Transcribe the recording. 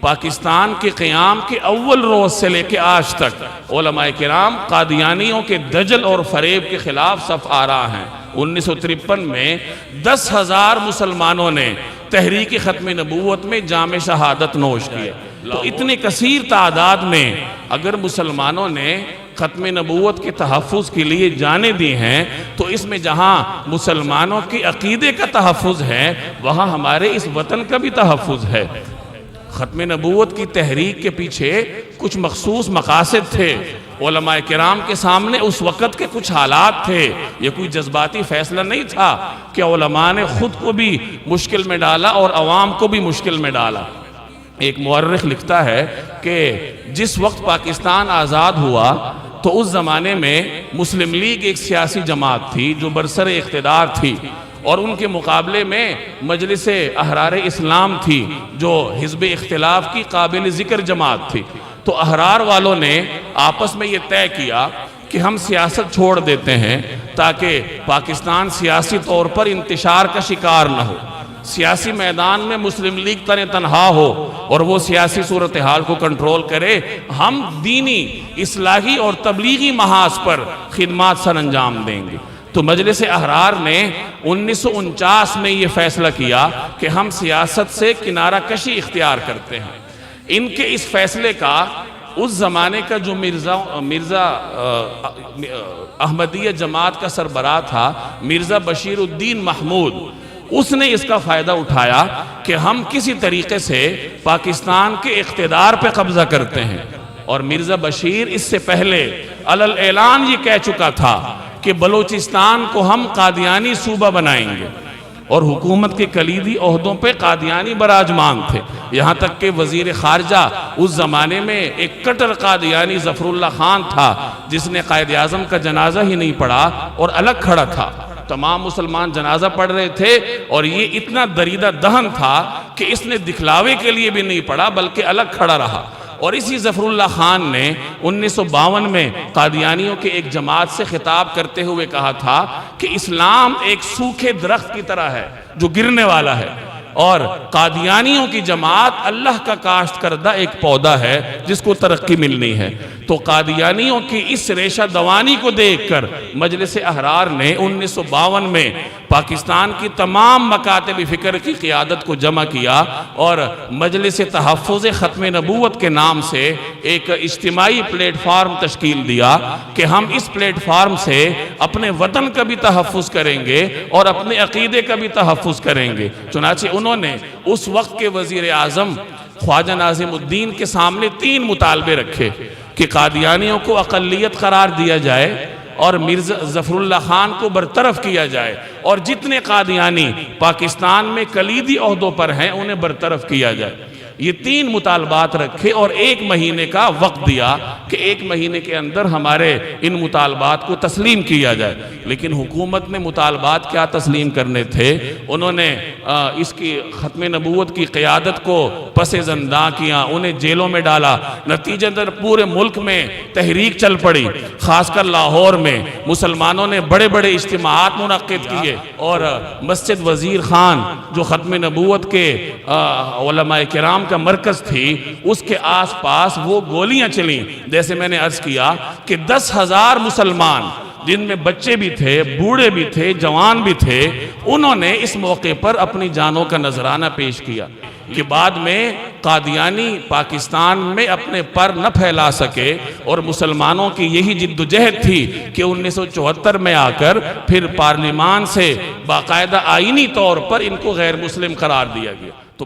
پاکستان کے قیام کے اول روز سے لے کے آج تک علماء کرام قادیانیوں کے دجل اور فریب کے خلاف صف آرا ہیں۔ 1953 میں 10,000 مسلمانوں نے تحریک ختم نبوت میں جام شہادت نوش کیا۔ تو اتنی کثیر تعداد میں اگر مسلمانوں نے ختم نبوت کے تحفظ کے لیے جانیں دی ہیں تو اس میں جہاں مسلمانوں کے عقیدے کا تحفظ ہے وہاں ہمارے اس وطن کا بھی تحفظ ہے۔ ختم نبوت کی تحریک کے پیچھے کچھ مخصوص مقاصد تھے۔ علماء کرام کے سامنے اس وقت کے کچھ حالات تھے۔ یہ کوئی جذباتی فیصلہ نہیں تھا کہ علماء نے خود کو بھی مشکل میں ڈالا اور عوام کو بھی مشکل میں ڈالا۔ ایک مورخ لکھتا ہے کہ جس وقت پاکستان آزاد ہوا تو اس زمانے میں مسلم لیگ ایک سیاسی جماعت تھی جو برسر اقتدار تھی، اور ان کے مقابلے میں مجلس احرار اسلام تھی جو حزب اختلاف کی قابل ذکر جماعت تھی۔ تو احرار والوں نے آپس میں یہ طے کیا کہ ہم سیاست چھوڑ دیتے ہیں تاکہ پاکستان سیاسی طور پر انتشار کا شکار نہ ہو، سیاسی میدان میں مسلم لیگ تنہا ہو اور وہ سیاسی صورتحال کو کنٹرول کرے، ہم دینی، اصلاحی اور تبلیغی محاذ پر خدمات سر انجام دیں گے۔ تو مجلس احرار نے 1949 میں یہ فیصلہ کیا کہ ہم سیاست سے کنارہ کشی اختیار کرتے ہیں۔ ان کے اس فیصلے کا اس زمانے کا جو مرزا احمدیہ جماعت کا سربراہ تھا مرزا بشیر الدین محمود، اس نے اس کا فائدہ اٹھایا کہ ہم کسی طریقے سے پاکستان کے اقتدار پہ قبضہ کرتے ہیں، اور مرزا بشیر اس سے پہلے علل اعلان یہ کہہ چکا تھا کہ بلوچستان کو ہم قادیانی صوبہ بنائیں گے، اور حکومت کے کلیدی عہدوں پہ قادیانی براجمان تھے۔ یہاں تک کہ وزیر خارجہ اس زمانے میں ایک کٹر قادیانی ظفر اللہ خان تھا جس نے قائد اعظم کا جنازہ ہی نہیں پڑھا اور الگ کھڑا تھا۔ تمام مسلمان جنازہ پڑھ رہے تھے اور یہ اتنا دریدہ دہن تھا کہ اس نے دکھلاوے کے لیے بھی نہیں پڑھا بلکہ الگ کھڑا رہا۔ اور اسی ظفر اللہ خان نے 1952 میں قادیانیوں کے ایک جماعت سے خطاب کرتے ہوئے کہا تھا کہ اسلام ایک سوکھے درخت کی طرح ہے جو گرنے والا ہے، اور قادیانیوں کی جماعت اللہ کا کاشت کردہ ایک پودا ہے جس کو ترقی ملنی ہے۔ تو قادیانیوں کی اس ریشہ دوانی کو دیکھ کر مجلس احرار نے 1952 میں پاکستان کی تمام مکاتب فکر کی قیادت کو جمع کیا اور مجلس تحفظ ختم نبوت کے نام سے ایک اجتماعی پلیٹ فارم تشکیل دیا کہ ہم اس پلیٹ فارم سے اپنے وطن کا بھی تحفظ کریں گے اور اپنے عقیدے کا بھی تحفظ کریں گے۔ چنانچہ انہوں نے اس وقت کے وزیر اعظم خواجہ ناظم الدین کے سامنے 3 مطالبے رکھے کہ قادیانیوں کو اقلیت قرار دیا جائے اور مرزا ظفر اللہ خان کو برطرف کیا جائے، اور جتنے قادیانی پاکستان میں کلیدی عہدوں پر ہیں انہیں برطرف کیا جائے۔ یہ 3 مطالبات رکھے اور 1 مہینے کا وقت دیا کہ 1 مہینے کے اندر ہمارے ان مطالبات کو تسلیم کیا جائے۔ لیکن حکومت نے مطالبات کیا تسلیم کرنے تھے، انہوں نے اس کی ختم نبوت کی قیادت کو پس زنداں کیا، انہیں جیلوں میں ڈالا۔ نتیجہ در پورے ملک میں تحریک چل پڑی، خاص کر لاہور میں مسلمانوں نے بڑے بڑے اجتماعات منعقد کیے، اور مسجد وزیر خان جو ختم نبوت کے علماء کرام کا مرکز تھی اس کے آس پاس وہ گولیاں چلیں۔ جیسے میں نے عرض کیا کہ 10,000 مسلمان جن میں بچے بھی تھے، بوڑھے بھی تھے، جوان بھی تھے، انہوں نے اس موقع پر اپنی جانوں کا نذرانہ پیش کیا کہ بعد میں قادیانی پاکستان میں اپنے پر نہ پھیلا سکے، اور مسلمانوں کی یہی جد و جہد تھی کہ 1974 میں آ کر پھر پارلیمان سے باقاعدہ آئینی طور پر ان کو غیر مسلم قرار دیا گیا۔